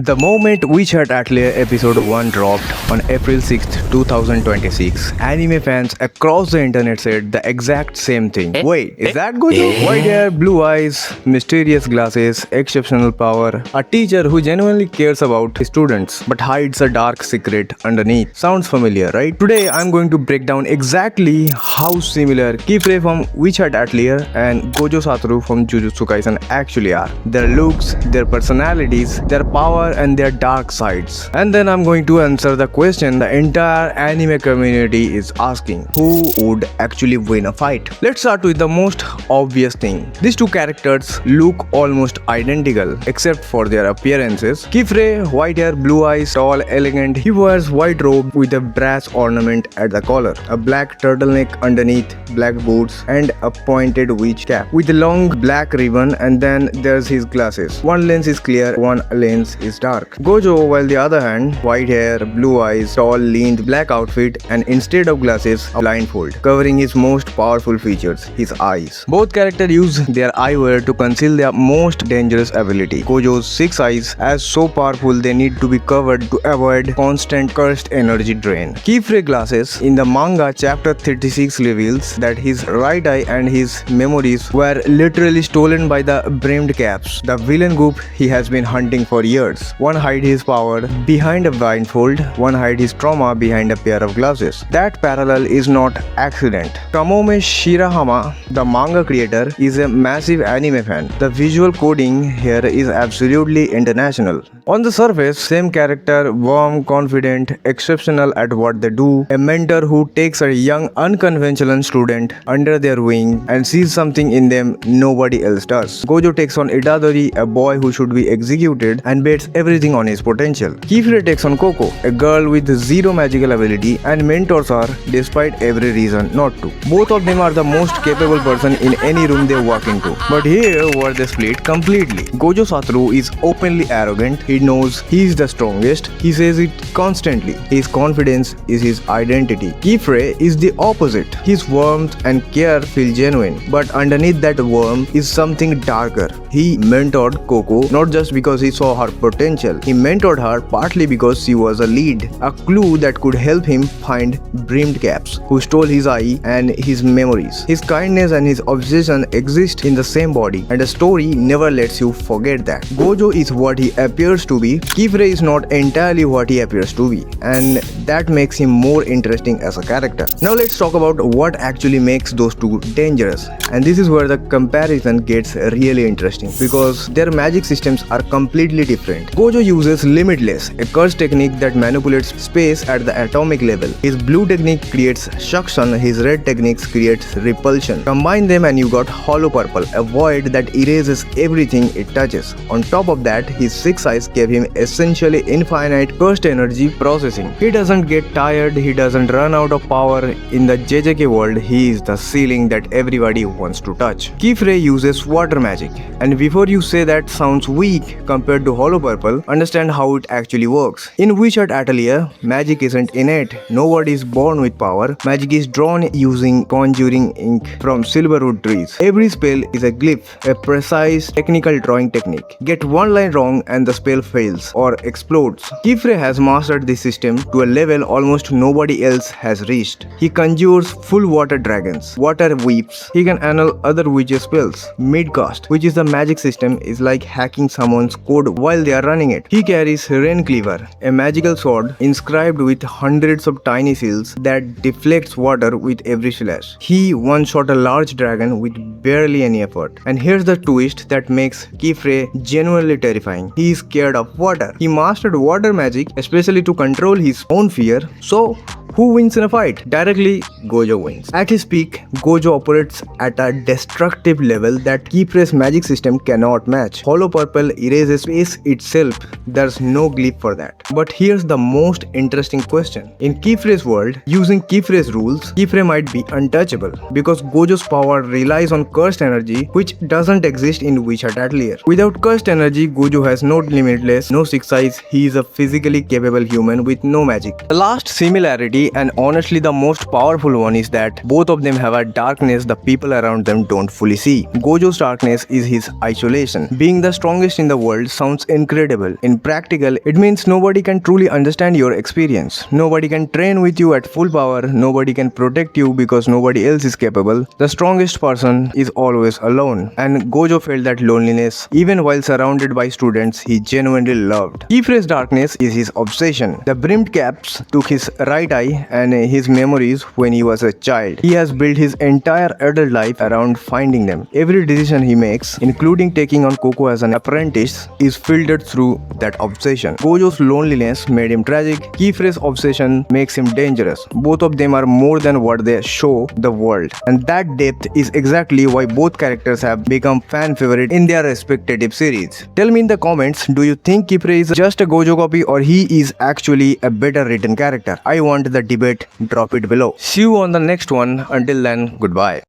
The moment Witch Hat Atelier episode 1 dropped on April 6th, 2026, anime fans across the internet said the exact same thing. Wait, is that Gojo? White hair, blue eyes, mysterious glasses, exceptional power, a teacher who genuinely cares about his students but hides a dark secret underneath. Sounds familiar, right? Today I'm going to break down exactly how similar Qifrey from Witch Hat Atelier and Gojo Satoru from Jujutsu Kaisen actually are. Their looks, their personalities, their power and their dark sides. And then I'm going to answer the question the entire anime community is asking: who would actually win a fight? Let's start with the most obvious thing. These two characters look almost identical except for their appearances. Qifrey, white hair, blue eyes, tall, elegant. He wears white robe with a brass ornament at the collar, a black turtleneck underneath, black boots, and a pointed witch cap with a long black ribbon. And then there's his glasses. One lens is clear, one lens is dark. Gojo, while the other hand, white hair, blue eyes, tall, lean, black outfit, and instead of glasses, a blindfold, covering his most powerful features, his eyes. Both characters use their eyewear to conceal their most dangerous ability. Gojo's 6 eyes are so powerful they need to be covered to avoid constant cursed energy drain. Qifrey glasses in the manga chapter 36 reveals that his right eye and his memories were literally stolen by the brimmed caps, the villain group he has been hunting for years. One hide his power behind a blindfold, one hide his trauma behind a pair of glasses. That parallel is not accident. Kamome Shirahama, the manga creator, is a massive anime fan. The visual coding here is absolutely international. On the surface, same character, warm, confident, exceptional at what they do, a mentor who takes a young, unconventional student under their wing and sees something in them nobody else does. Gojo takes on Itadori, a boy who should be executed, and bets everything on his potential. Qifrey takes on Coco, a girl with zero magical ability, and mentors her despite every reason not to. Both of them are the most capable person in any room they walk into. But here where they split completely. Gojo Satoru is openly arrogant. He knows he is the strongest. He says it constantly. His confidence is his identity. Qifrey is the opposite. His warmth and care feel genuine, but underneath that warmth is something darker. He mentored Coco not just because he saw her potential. He mentored her partly because she was a lead, a clue that could help him find brimmed caps who stole his eye and his memories. His kindness and his obsession exist in the same body, and the story never lets you forget that. Gojo is what he appears to be. Qifrey is not entirely what he appears to be, and that makes him more interesting as a character. Now let's talk about what actually makes those two dangerous, and this is where the comparison gets really interesting because their magic systems are completely different. Gojo uses Limitless, a curse technique that manipulates space at the atomic level. His blue technique creates suction, his red techniques creates repulsion. Combine them and you got Hollow Purple, a void that erases everything it touches. On top of that, his 6 eyes gave him essentially infinite cursed energy processing. He doesn't get tired, he doesn't run out of power. In the JJK world, he is the ceiling that everybody wants to touch. Qifrey uses water magic, and before you say that sounds weak compared to Hollow Purple, understand how it actually works. In Witch Hat Atelier, magic isn't innate. Nobody is born with power. Magic is drawn using conjuring ink from silverwood trees. Every spell is a glyph, a precise technical drawing technique. Get one line wrong and the spell fails or explodes. Qifrey has mastered this system to a level almost nobody else has reached. He conjures full water dragons, water weeps. He can annul other witches' spells mid-cast, which is the magic system is like hacking someone's code while they are running it. He carries Rain Cleaver, a magical sword inscribed with hundreds of tiny seals that deflects water with every slash. He one-shot a large dragon with barely any effort. And here's the twist that makes Qifrey genuinely terrifying. He is scared of water. He mastered water magic especially to control his own fear. So who wins in a fight? Directly, Gojo wins. At his peak, Gojo operates at a destructive level that Qifrey's magic system cannot match. Hollow Purple erases space itself. There's no glyph for that. But here's the most interesting question. In Qifrey's world, using Qifrey's rules, Qifrey might be untouchable because Gojo's power relies on cursed energy, which doesn't exist in Witch Hat Atelier. Without cursed energy, Gojo has no Limitless, no 6 eyes. He is a physically capable human with no magic. The last similarity personality, and honestly the most powerful one is that both of them have a darkness the people around them don't fully see. Gojo's darkness is his isolation. Being the strongest in the world sounds incredible. In practical, it means nobody can truly understand your experience. Nobody can train with you at full power. Nobody can protect you because nobody else is capable. The strongest person is always alone. And Gojo felt that loneliness even while surrounded by students he genuinely loved. Qifrey's darkness is his obsession. The brimmed caps took his right eye and his memories when he was a child. He has built his entire adult life around finding them. Every decision he makes, including taking on Coco as an apprentice, is filtered through that obsession. Gojo's loneliness made him tragic. Qifrey's obsession makes him dangerous. Both of them are more than what they show the world. And that depth is exactly why both characters have become fan favorite in their respective series. Tell me in the comments, do you think Qifrey is just a Gojo copy or he is actually a better written character? I want the debate. Drop it below. See you on the next one. Until then, goodbye.